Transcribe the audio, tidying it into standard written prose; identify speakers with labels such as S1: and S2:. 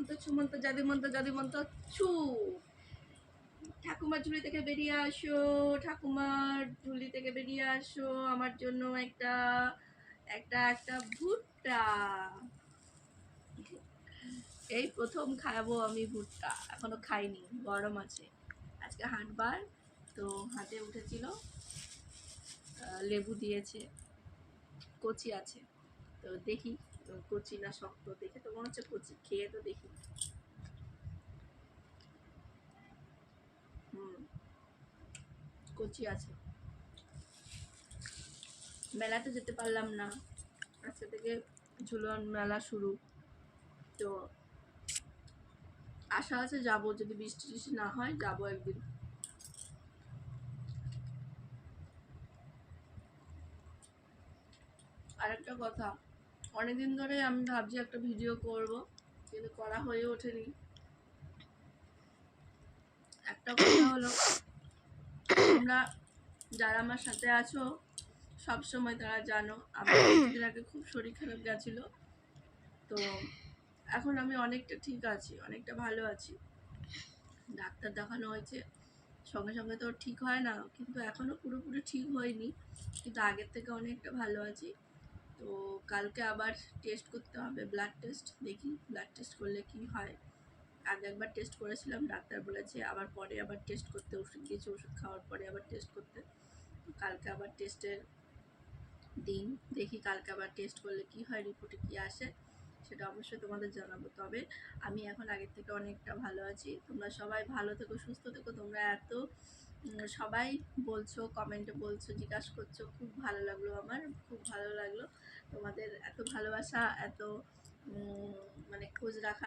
S1: ছুমন্ত ছুমন্ত জাদিমন্ত জাদিমন্ত ছু। ঠাকুমার ঝুলি থেকে বেরিয়ে আসো, ঠাকুমার ঝুলি থেকে বেরিয়ে আসো, আমার জন্য একটা একটা একটা ভুট্টা। এই প্রথম খাবো আমি ভুট্টা, এখনো খাইনি, গরম আছে। আজকে হাটবার, তো হাতে উঠেছিল, লেবু দিয়েছে, কচি আছে, তো দেখি কচি না শক্ত, দেখে তো মনে হচ্ছে কচি, খেয়ে তো দেখি। কচি আছে। মেলাতে যেতে পারলাম না, আজকে থেকে ঝুলন মেলা শুরু, তো আশা আছে যাবো, যদি বৃষ্টি টিষ্টি না হয় যাবো একদিন। আরেকটা কথা, অনেকদিন ধরে আমি ভাবছি একটা ভিডিও করব, কিন্তু করা হয়ে ওঠেনি। একটা কথা হলো, তোমরা যারা আমার সাথে আছো সব সময় তারা জানো আমার কিছুদিন আগে খুব শরীর খারাপ গেছিল, তো এখন আমি অনেকটা ঠিক আছি, অনেকটা ভালো আছি। ডাক্তার দেখানো হয়েছে, সঙ্গে সঙ্গে তো ঠিক হয় না, কিন্তু এখনো পুরোপুরি ঠিক হয়নি, কিন্তু আগের থেকে অনেকটা ভালো আছি। তো কালকে আবার টেস্ট করতে হবে, ব্লাড টেস্ট, দেখি ব্লাড টেস্ট করলে কি হয়। আগে একবার টেস্ট করেছিলাম, ডাক্তার বলেছে আবার পরে আবার টেস্ট করতে, ওষুধ দিয়েছে, ওষুধ খাওয়ার পরে আবার টেস্ট করতে। কালকে আবার টেস্টের দিন, দেখি কালকে আবার টেস্ট করলে কি হয়, রিপোর্টে কি আসে সেটা অবশ্যই তোমাদের জানাবো। তবে আমি এখন আগের থেকে অনেকটা ভালো আছি। তোমরা সবাই ভালো থেকো, সুস্থ থেকো। তোমরা এত সবাই বলছো, কমেন্টে বলছো, জিজ্ঞাসা করছো, খুব ভালো লাগলো, আমার খুব ভালো লাগলো তোমাদের এত ভালোবাসা, এত মানে খোঁজ রাখা।